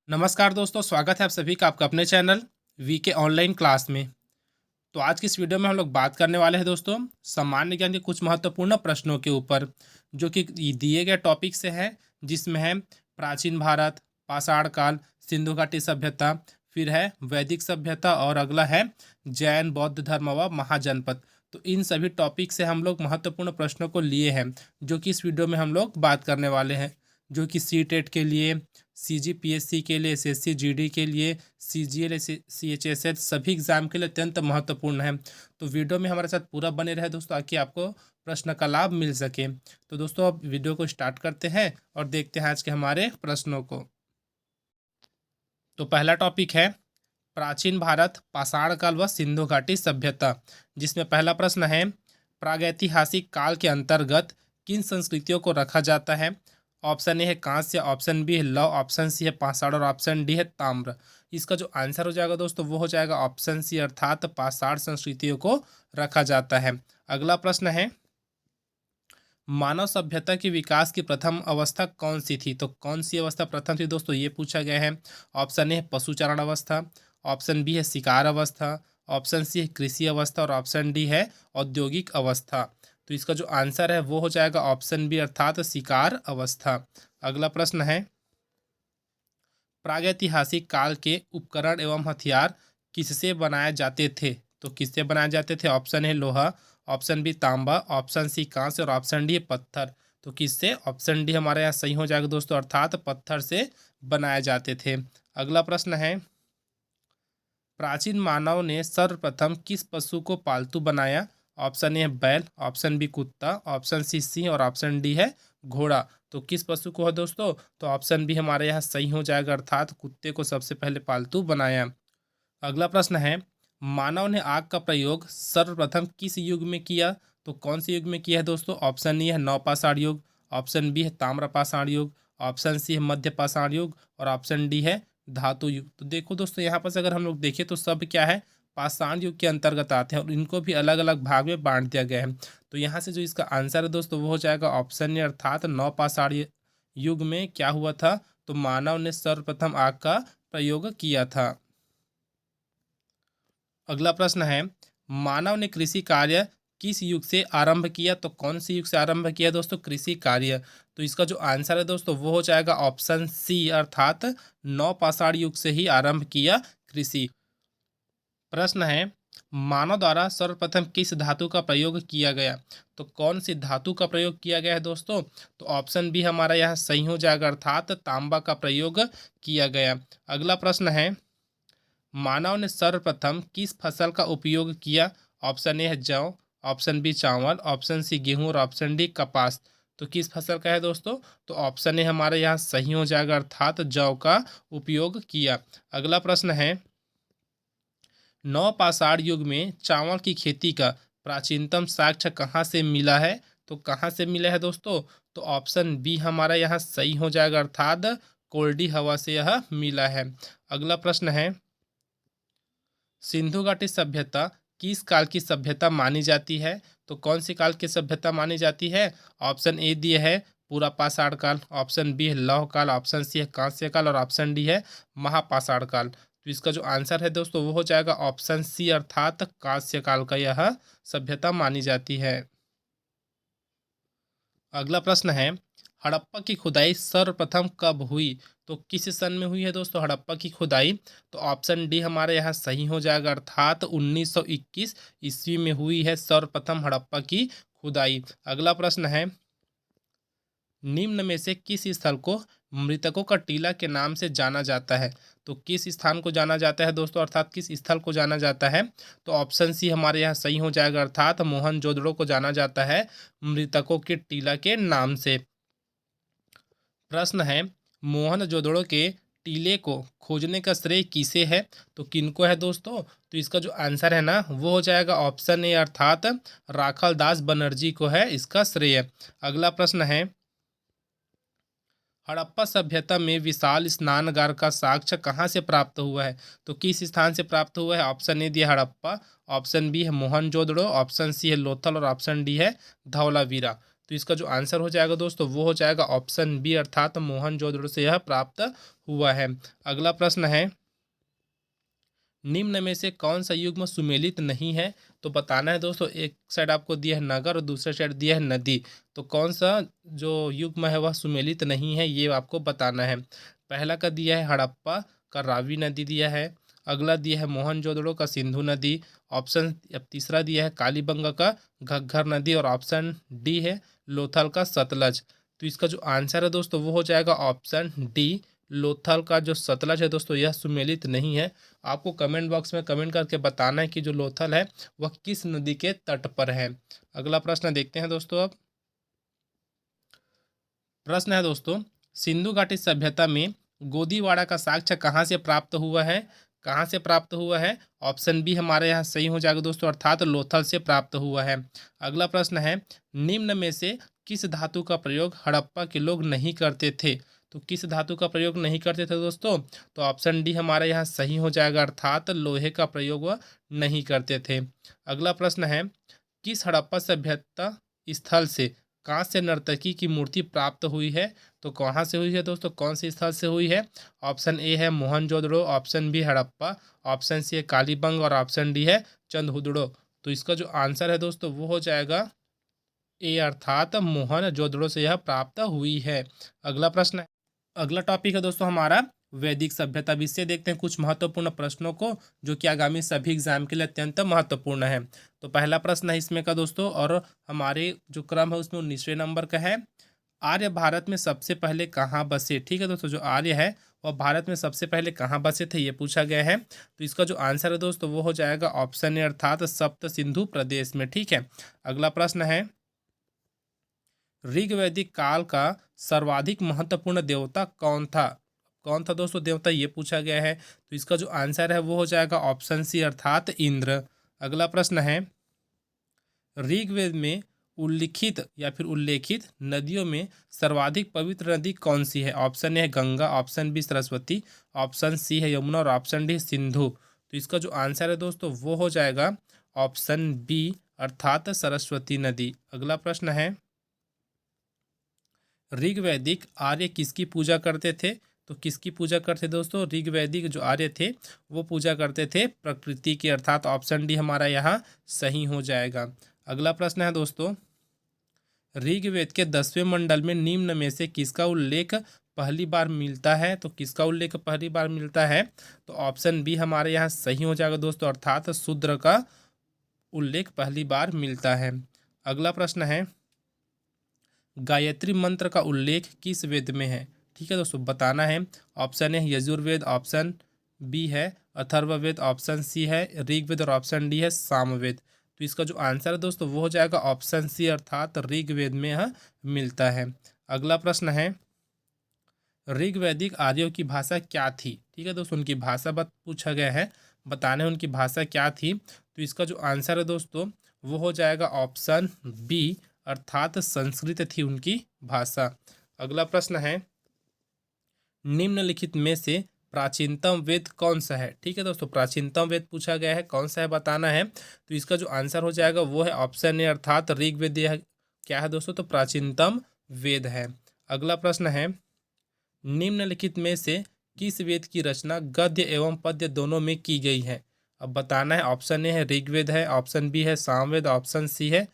नमस्कार दोस्तों, स्वागत है आप सभी का आपका अपने चैनल वीके ऑनलाइन क्लास में। तो आज की इस वीडियो में हम लोग बात करने वाले हैं दोस्तों सामान्य ज्ञान के कुछ महत्वपूर्ण प्रश्नों के ऊपर, जो कि दिए गए टॉपिक से है, जिसमें है प्राचीन भारत, पाषाण काल, सिंधु घाटी सभ्यता, फिर है वैदिक सभ्यता और अगला है जैन बौद्ध धर्म व महाजनपद। तो इन सभी टॉपिक से हम लोग महत्वपूर्ण प्रश्नों को लिए हैं, जो कि इस वीडियो में हम लोग बात करने वाले हैं, जो कि सी टेट के लिए, सीजीपीएससी के लिए, एसएससी जीडी के लिए, सीजीएल, सीएचएसएल सभी एग्जाम के लिए अत्यंत महत्वपूर्ण है। तो वीडियो में हमारे साथ पूरा बने रहे दोस्तों, ताकि आपको प्रश्न का लाभ मिल सके। तो दोस्तों अब वीडियो को स्टार्ट करते हैं और देखते हैं आज के हमारे प्रश्नों को। तो पहला टॉपिक है प्राचीन भारत, पाषाण काल व सिंधु घाटी सभ्यता, जिसमें पहला प्रश्न है प्रागैतिहासिक काल के अंतर्गत किन संस्कृतियों को रखा जाता है। ऑप्शन ए है कांस्य, ऑप्शन बी है लौह, ऑप्शन सी है पाषाण और ऑप्शन डी है ताम्र। इसका जो आंसर हो जाएगा दोस्तों वो हो जाएगा ऑप्शन सी, अर्थात पाषाण संस्कृतियों को रखा जाता है। अगला प्रश्न है मानव सभ्यता के विकास की प्रथम अवस्था कौन सी थी। तो कौन सी अवस्था प्रथम थी दोस्तों, ये पूछा गया है। ऑप्शन ए है पशुचारण अवस्था, ऑप्शन बी है शिकार अवस्था, ऑप्शन सी है कृषि अवस्था और ऑप्शन डी है औद्योगिक अवस्था। तो इसका जो आंसर है वो हो जाएगा ऑप्शन बी, अर्थात शिकार अवस्था। अगला प्रश्न है प्रागैतिहासिक काल के उपकरण एवं हथियार किससे बनाए जाते थे। तो किससे बनाए जाते थे। ऑप्शन है लोहा, ऑप्शन बी तांबा, ऑप्शन सी कांस्य और ऑप्शन डी पत्थर। तो किससे, ऑप्शन डी हमारे यहाँ सही हो जाएगा दोस्तों, अर्थात पत्थर से बनाए जाते थे। अगला प्रश्न है प्राचीन मानव ने सर्वप्रथम किस पशु को पालतू बनाया। ऑप्शन ए है बैल, ऑप्शन बी कुत्ता, ऑप्शन सी सिंह और ऑप्शन डी है घोड़ा। तो किस पशु को है दोस्तों, तो ऑप्शन बी हमारे यहाँ सही हो जाएगा, अर्थात कुत्ते को सबसे पहले पालतू बनाया। अगला प्रश्न है मानव ने आग का प्रयोग सर्वप्रथम किस युग में किया। तो कौन से युग में किया है दोस्तों। ऑप्शन ए है नवपाषाण युग, ऑप्शन बी है ताम्रपाषाण युग, ऑप्शन सी है मध्य पाषाण युग और ऑप्शन डी है धातु युग। तो देखो दोस्तों यहाँ पर से अगर हम लोग देखें तो सब क्या है, पाषाण युग के अंतर्गत आते हैं और इनको भी अलग अलग भाग में बांट दिया गया है। तो यहाँ से जो इसका आंसर है दोस्तों वो हो जाएगा ऑप्शन ए, अर्थात नवपाषाण युग में क्या हुआ था, तो मानव ने सर्वप्रथम आग का प्रयोग किया था। अगला प्रश्न है मानव ने कृषि कार्य किस युग से आरंभ किया। तो कौन से युग से आरंभ किया दोस्तों, कृषि कार्य। तो इसका जो आंसर है दोस्तों वो हो जाएगा ऑप्शन सी, अर्थात नवपाषाण युग से ही आरंभ किया कृषि। प्रश्न है मानव द्वारा सर्वप्रथम किस धातु का प्रयोग किया गया। तो कौन सी धातु का प्रयोग किया गया है दोस्तों, तो ऑप्शन बी हमारा यहाँ सही हो जाएगा, अर्थात तांबा का प्रयोग किया गया। अगला प्रश्न है मानव ने सर्वप्रथम किस फसल का उपयोग किया। ऑप्शन ए है जौ, ऑप्शन बी चावल, ऑप्शन सी गेहूं और ऑप्शन डी कपास। तो किस फसल का है दोस्तों, तो ऑप्शन ए हमारे यहाँ सही हो जाएगा, अर्थात जौ का उपयोग किया। अगला प्रश्न है नवपाषाण युग में चावल की खेती का प्राचीनतम साक्ष्य कहाँ से मिला है। तो कहाँ से मिला है दोस्तों, तो ऑप्शन बी हमारा यहाँ सही हो जाएगा, अर्थात कोल्डी हवा से यह मिला है। अगला प्रश्न है सिंधु घाटी सभ्यता किस काल की सभ्यता मानी जाती है। तो कौन सी काल की सभ्यता मानी जाती है। ऑप्शन ए दिए है पूरा पाषाण काल, ऑप्शन बी है लौह काल, ऑप्शन सी है कांस्य काल और ऑप्शन डी है महापाषाण काल। तो इसका जो आंसर है दोस्तों वो हो जाएगा ऑप्शन सी, अर्थात कांस्य काल का यह सभ्यता मानी जाती है। अगला प्रश्न है हड़प्पा की खुदाई सर्वप्रथम कब हुई। तो किस सन में हुई है दोस्तों हड़प्पा की खुदाई। तो ऑप्शन डी हमारे यहाँ सही हो जाएगा, अर्थात 1921 ईस्वी में हुई है सर्वप्रथम हड़प्पा की खुदाई। अगला प्रश्न है निम्न में से किस स्थल को मृतकों का टीला के नाम से जाना जाता है। तो किस स्थान को जाना जाता है दोस्तों, अर्थात किस स्थल को जाना जाता है। तो ऑप्शन सी हमारे यहाँ सही हो जाएगा, अर्थात मोहनजोदड़ो को जाना जाता है मृतकों के टीला के नाम से। प्रश्न है मोहनजोदड़ो के टीले को खोजने का श्रेय किसे है। तो किनको है दोस्तों, तो इसका जो आंसर है ना वो हो जाएगा ऑप्शन ए, अर्थात राखल दास बनर्जी को है इसका श्रेय। अगला प्रश्न है हड़प्पा सभ्यता में विशाल स्नानगार का साक्ष्य कहाँ से प्राप्त हुआ है। तो किस स्थान से प्राप्त हुआ है। ऑप्शन ए दिया हड़प्पा, ऑप्शन बी है मोहनजोदड़ो, ऑप्शन सी है लोथल और ऑप्शन डी है धौलावीरा। तो इसका जो आंसर हो जाएगा दोस्तों वो हो जाएगा ऑप्शन बी, अर्थात मोहनजोदड़ो से यह प्राप्त हुआ है। अगला प्रश्न है, निम्न में से कौन सा युग्म सुमेलित नहीं है? तो बताना है दोस्तों, एक साइड आपको दिया है नगर और दूसरे साइड दिया है नदी, तो कौन सा जो युग्म है वह सुमेलित नहीं है ये आपको बताना है। पहला का दिया है हड़प्पा का रावी नदी दिया है, अगला दिया है मोहनजोदड़ो का सिंधु नदी, ऑप्शन अब तीसरा दिया है कालीबंगा का घग्घर नदी, और ऑप्शन डी है लोथल का सतलज। तो इसका जो आंसर है दोस्तों वो हो जाएगा ऑप्शन डी, लोथल का जो सतलज है दोस्तों यह सुमेलित नहीं है। आपको कमेंट बॉक्स में कमेंट करके बताना है कि जो लोथल है वह किस नदी के तट पर है। अगला प्रश्न देखते हैं दोस्तों। अब प्रश्न है दोस्तों, सिंधु घाटी सभ्यता में गोदीवाड़ा का साक्ष्य कहाँ से प्राप्त हुआ है? कहाँ से प्राप्त हुआ है? ऑप्शन बी हमारे यहाँ सही हो जाएगा दोस्तों, अर्थात लोथल से प्राप्त हुआ है। अगला प्रश्न है, निम्न में से किस धातु का प्रयोग हड़प्पा के लोग नहीं करते थे? तो किस धातु का प्रयोग नहीं करते थे दोस्तों? तो ऑप्शन डी हमारे यहाँ सही हो जाएगा, अर्थात लोहे का प्रयोग वह नहीं करते थे। अगला प्रश्न है, किस हड़प्पा सभ्यता स्थल से कांस्य नर्तकी की मूर्ति प्राप्त हुई है? तो कहाँ से हुई है दोस्तों, कौन से स्थल से हुई है? ऑप्शन ए है Mohenjodaro, option b Harappa, option c है कालीबंग, और ऑप्शन डी है चंदहुदड़ो। तो इसका जो आंसर है दोस्तों वो हो जाएगा ए, अर्थात मोहनजोदड़ो से यह प्राप्त हुई है। अगला प्रश्न है, अगला टॉपिक है दोस्तों हमारा वैदिक सभ्यता। अब इससे देखते हैं कुछ महत्वपूर्ण प्रश्नों को जो कि आगामी सभी एग्जाम के लिए अत्यंत महत्वपूर्ण है। तो पहला प्रश्न है इसमें का दोस्तों, और हमारे जो क्रम है उसमें 19वें नंबर का है, आर्य भारत में सबसे पहले कहाँ बसे? ठीक है दोस्तों, जो आर्य है वह भारत में सबसे पहले कहाँ बसे थे ये पूछा गया है। तो इसका जो आंसर है दोस्तों वो हो जाएगा ऑप्शन ए, अर्थात सप्त सिंधु प्रदेश में। ठीक है। अगला प्रश्न है, ऋग वैदिक काल का सर्वाधिक महत्वपूर्ण देवता कौन था? कौन था दोस्तों देवता ये पूछा गया है। तो इसका जो आंसर है वो हो जाएगा ऑप्शन सी, अर्थात इंद्र। अगला प्रश्न है, ऋग्वेद में उल्लिखित या फिर उल्लेखित नदियों में सर्वाधिक पवित्र नदी कौन सी है? ऑप्शन ए है Ganga, option b Saraswati, option c है यमुना, और ऑप्शन डी सिंधु। तो इसका जो आंसर है दोस्तों वो हो जाएगा ऑप्शन बी, अर्थात सरस्वती नदी। अगला प्रश्न है, ऋग्वैदिक आर्य किसकी पूजा करते थे? तो किसकी पूजा करते दोस्तों? ऋग्वैदिक जो आर्य थे वो पूजा करते थे प्रकृति की, अर्थात ऑप्शन डी हमारा यहाँ सही हो जाएगा। अगला प्रश्न है दोस्तों, ऋग्वेद के 10वें मंडल में निम्न में से किसका उल्लेख पहली बार मिलता है? तो किसका उल्लेख पहली बार मिलता है? तो ऑप्शन बी हमारे यहाँ सही हो जाएगा दोस्तों, अर्थात शूद्र का उल्लेख पहली बार मिलता है। अगला प्रश्न है, गायत्री मंत्र का उल्लेख किस वेद में है? ठीक है दोस्तों, बताना है। ऑप्शन है यजुर्वेद, ऑप्शन बी है अथर्ववेद, ऑप्शन सी है ऋग्वेद, और ऑप्शन डी है सामवेद। तो इसका जो आंसर है दोस्तों वो हो जाएगा ऑप्शन सी, अर्थात ऋग्वेद में यह मिलता है। अगला प्रश्न है, ऋग्वैदिक आर्यों की भाषा क्या थी? ठीक है दोस्तों, उनकी भाषा पूछा गया है, बताना है उनकी भाषा क्या थी। तो इसका जो आंसर है दोस्तों वो हो जाएगा ऑप्शन बी, अर्थात संस्कृत थी उनकी भाषा। अगला प्रश्न है, निम्नलिखित में से प्राचीनतम वेद कौन सा है? ठीक है दोस्तों, प्राचीनतम वेद पूछा गया है, कौन सा है बताना है। तो इसका जो आंसर हो जाएगा वो है ऑप्शन ए, अर्थात ऋग्वेद। यह क्या है दोस्तों? तो प्राचीनतम वेद है। अगला प्रश्न है, निम्नलिखित में से किस वेद की रचना गद्य एवं पद्य दोनों में की गई है? अब बताना है। ऑप्शन ए है ऋग्वेद है, ऑप्शन बी है सामवेद, ऑप्शन सी है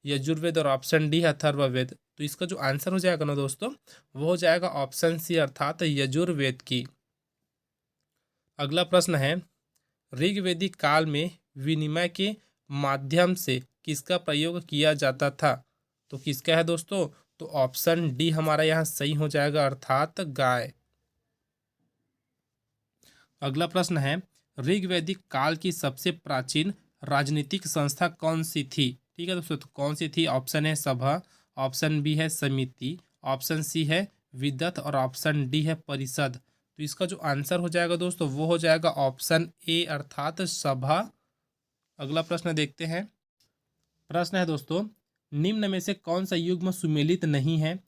यजुर्वेद, और ऑप्शन डी है अथर्ववेद। तो इसका जो आंसर हो जाएगा ना दोस्तों वो हो जाएगा ऑप्शन सी, अर्थात यजुर्वेद की। अगला प्रश्न है, ऋग्वेदिक काल में विनिमय के माध्यम से किसका प्रयोग किया जाता था? तो किसका है दोस्तों? तो ऑप्शन डी हमारा यहाँ सही हो जाएगा, अर्थात गाय। अगला प्रश्न है, ऋग्वैदिक काल की सबसे प्राचीन राजनीतिक संस्था कौन सी थी? ठीक है दोस्तों, तो कौन सी थी? ऑप्शन है सभा, ऑप्शन बी है समिति, ऑप्शन सी है विदत, और ऑप्शन डी है परिषद। तो इसका जो आंसर हो जाएगा दोस्तों वो हो जाएगा ऑप्शन ए, अर्थात सभा। अगला प्रश्न देखते हैं। प्रश्न है दोस्तों, निम्न में से कौन सा युग्म सुमेलित नहीं है?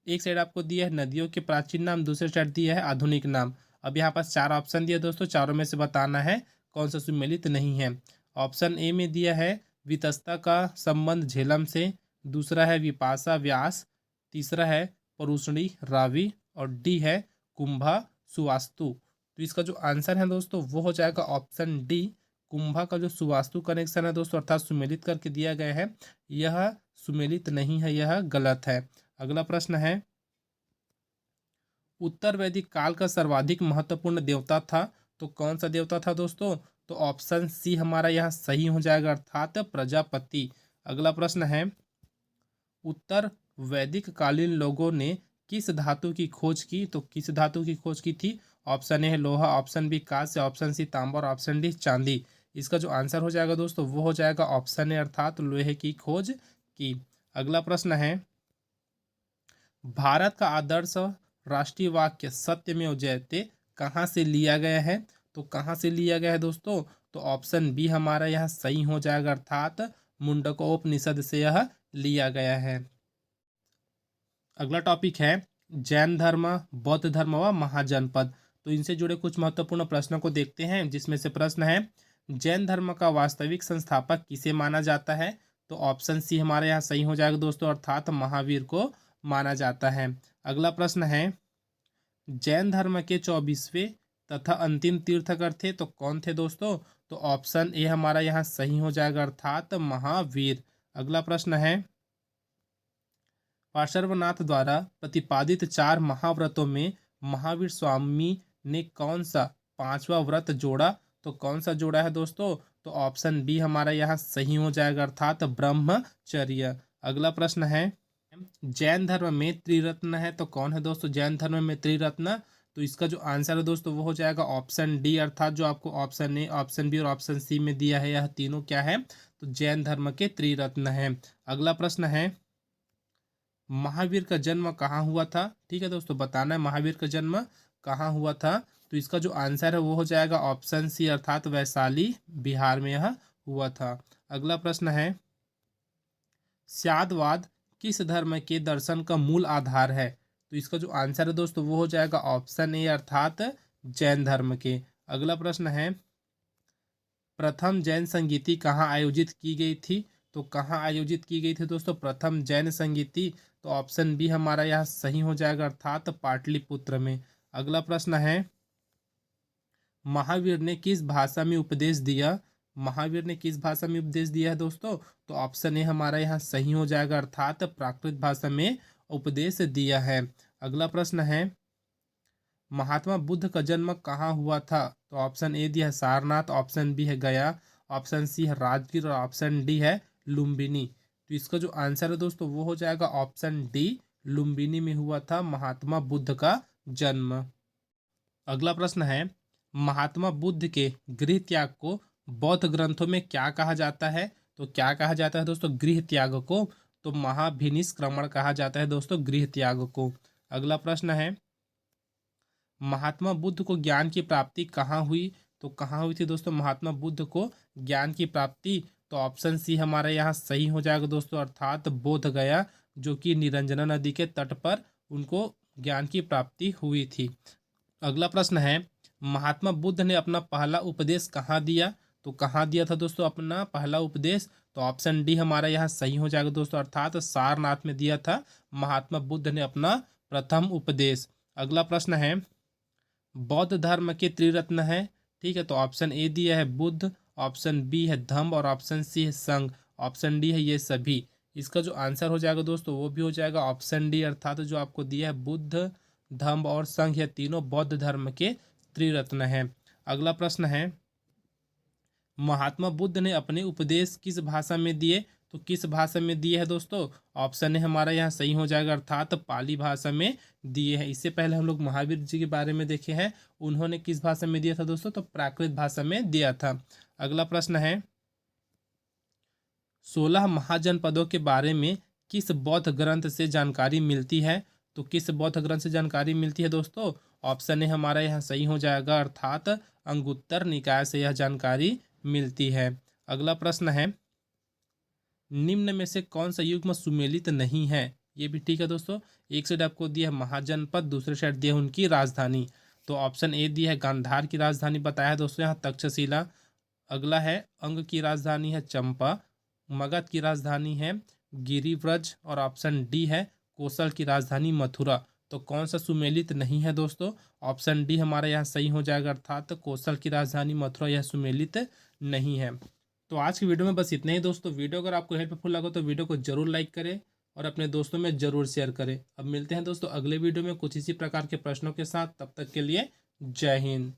एक साइड आपको दिया है नदियों के प्राचीन नाम, दूसरे साइड दिया है आधुनिक नाम। अब यहाँ पास 4 ऑप्शन दिया दोस्तों, चारों में से बताना है कौन सा सुमेलित नहीं है। ऑप्शन ए में दिया है वितस्ता का संबंध झेलम से, दूसरा है विपाशा व्यास, तीसरा है परुशणी रावी और डी है कुंभा सुवास्तु। तो इसका जो आंसर है दोस्तों वो हो जाएगा ऑप्शन डी, कुंभा का जो सुवास्तु कनेक्शन है दोस्तों अर्थात सुमेलित करके दिया गया है, यह सुमेलित नहीं है, यह गलत है। अगला प्रश्न है, उत्तर वैदिक काल का सर्वाधिक महत्वपूर्ण देवता था तो कौन सा देवता था दोस्तों? तो ऑप्शन सी हमारा यहाँ सही हो जाएगा अर्थात प्रजापति। अगला प्रश्न है, उत्तर वैदिक कालीन लोगों ने किस धातु की खोज की तो किस धातु की खोज की थी? ऑप्शन ए है लोहा, ऑप्शन बी कांस्य, ऑप्शन सी तांबा और ऑप्शन डी चांदी। इसका जो आंसर हो जाएगा दोस्तों वो हो जाएगा ऑप्शन ए अर्थात लोहे की खोज की। अगला प्रश्न है, भारत का आदर्श राष्ट्रीय वाक्य सत्यमेव जयते कहाँ से लिया गया है? तो कहाँ से लिया गया है दोस्तों? तो ऑप्शन बी हमारा यहाँ सही हो जाएगा अर्थात मुंडकोपनिषद से यह लिया गया है। अगला टॉपिक है जैन धर्म, बौद्ध धर्म व महाजनपद। तो इनसे जुड़े कुछ महत्वपूर्ण प्रश्नों को देखते हैं, जिसमें से प्रश्न है, जैन धर्म का वास्तविक संस्थापक किसे माना जाता है? तो ऑप्शन सी हमारे यहाँ सही हो जाएगा दोस्तों अर्थात महावीर को माना जाता है। अगला प्रश्न है, जैन धर्म के 24वें तथा अंतिम तीर्थकर थे तो कौन थे दोस्तों? तो ऑप्शन ए हमारा यहाँ सही हो जाएगा अर्थात महावीर। अगला प्रश्न है, पार्श्वनाथ द्वारा प्रतिपादित 4 महाव्रतों में महावीर स्वामी ने कौन सा 5वां व्रत जोड़ा? तो कौन सा जोड़ा है दोस्तों? तो ऑप्शन बी हमारा यहाँ सही हो जाएगा अर्थात ब्रह्मचर्य। अगला प्रश्न है, जैन धर्म में त्रिरत्न है तो कौन है दोस्तों जैन धर्म में त्रिरत्न? तो इसका जो आंसर है दोस्तों वो हो जाएगा ऑप्शन डी अर्थात जो आपको ऑप्शन ए, ऑप्शन बी और ऑप्शन सी में दिया है, यह तीनों क्या है? तो जैन धर्म के त्रिरत्न है। अगला प्रश्न है, महावीर का जन्म कहाँ हुआ था? ठीक है दोस्तों, बताना है महावीर का जन्म कहाँ हुआ था। तो इसका जो आंसर है वो हो जाएगा ऑप्शन सी अर्थात वैशाली बिहार में यह हुआ था। अगला प्रश्न है, स्यादवाद किस धर्म के दर्शन का मूल आधार है? तो इसका जो आंसर है दोस्तों वो हो जाएगा ऑप्शन ए अर्थात जैन धर्म के। अगला प्रश्न है, प्रथम जैन संगीति कहाँ आयोजित की गई थी? तो कहाँ आयोजित की गई थी दोस्तों प्रथम जैन संगीति? तो ऑप्शन बी हमारा यहाँ सही हो जाएगा अर्थात पाटलिपुत्र में। अगला प्रश्न है, महावीर ने किस भाषा में उपदेश दिया? महावीर ने किस भाषा में उपदेश दिया है दोस्तों? तो ऑप्शन ए हमारा यहाँ सही हो जाएगा अर्थात प्राकृत भाषा में उपदेश दिया है। अगला प्रश्न है, महात्मा बुद्ध का जन्म कहाँ हुआ था? तो ऑप्शन ए दिया है सारनाथ, ऑप्शन बी है गया, ऑप्शन सी है राजगीर और ऑप्शन डी है लुम्बिनी। तो इसका जो आंसर है दोस्तों वो हो जाएगा ऑप्शन डी, लुम्बिनी में हुआ था महात्मा बुद्ध का जन्म। अगला प्रश्न है, महात्मा बुद्ध के गृह त्याग को बौद्ध ग्रंथों में क्या कहा जाता है? तो क्या कहा जाता है दोस्तों गृह त्याग को? तो महाभिनिष्क्रमण कहा जाता है दोस्तों गृह त्याग को। अगला प्रश्न है, महात्मा बुद्ध को ज्ञान की प्राप्ति कहाँ हुई? तो कहाँ हुई थी दोस्तों महात्मा बुद्ध को ज्ञान की प्राप्ति? तो ऑप्शन सी हमारा यहाँ सही हो जाएगा दोस्तों अर्थात बोध गया, जो कि निरंजना नदी के तट पर उनको ज्ञान की प्राप्ति हुई थी। अगला प्रश्न है, महात्मा बुद्ध ने अपना पहला उपदेश कहाँ दिया? तो कहाँ दिया था दोस्तों अपना पहला उपदेश? तो ऑप्शन डी हमारा यहाँ सही हो जाएगा दोस्तों अर्थात सारनाथ में दिया था महात्मा बुद्ध ने अपना प्रथम उपदेश। अगला प्रश्न है, बौद्ध धर्म के त्रिरत्न है, ठीक है, तो ऑप्शन ए दिया है बुद्ध, ऑप्शन बी है धम्म और ऑप्शन सी है संघ, ऑप्शन डी है ये सभी। इसका जो आंसर हो जाएगा दोस्तों वो भी हो जाएगा ऑप्शन डी अर्थात जो आपको दिया है बुद्ध, धम्म और संघ, ये तीनों बौद्ध धर्म के त्रिरत्न है। अगला प्रश्न है, महात्मा बुद्ध ने अपने उपदेश किस भाषा में दिए? तो किस भाषा में दिए है दोस्तों? ऑप्शन है हमारा यहाँ सही हो जाएगा अर्थात पाली भाषा में दिए हैं। इससे पहले हम लोग महावीर जी के बारे में देखे हैं, उन्होंने किस भाषा में दिया था दोस्तों? तो प्राकृत भाषा में दिया था। अगला प्रश्न है, 16 महाजनपदों के बारे में किस बौद्ध ग्रंथ से जानकारी मिलती है? तो किस बौद्ध ग्रंथ से जानकारी मिलती है दोस्तों? ऑप्शन है हमारा यहाँ सही हो जाएगा अर्थात अंगुत्तर निकाय से यह जानकारी मिलती है। अगला प्रश्न है, निम्न में से कौन सा युग्म सुमेलित नहीं है? ये भी ठीक है दोस्तों, एक साइड आपको दिया है महाजनपद, दूसरे साइड दिया है उनकी राजधानी। तो ऑप्शन ए दिया है गांधार की राजधानी बताया है दोस्तों यहाँ तक्षशिला। अगला है अंग की राजधानी है चंपा, मगध की राजधानी है गिरिव्रज और ऑप्शन डी है कोसल की राजधानी मथुरा। तो कौन सा सुमेलित नहीं है दोस्तों? ऑप्शन डी हमारा यहाँ सही हो जाएगा, अर्थात कोसल की राजधानी मथुरा यह सुमेलित नहीं है। तो आज की वीडियो में बस इतना ही दोस्तों। वीडियो अगर आपको हेल्पफुल लगा तो वीडियो को जरूर लाइक करें और अपने दोस्तों में जरूर शेयर करें। अब मिलते हैं दोस्तों अगले वीडियो में कुछ इसी प्रकार के प्रश्नों के साथ। तब तक के लिए जय हिंद।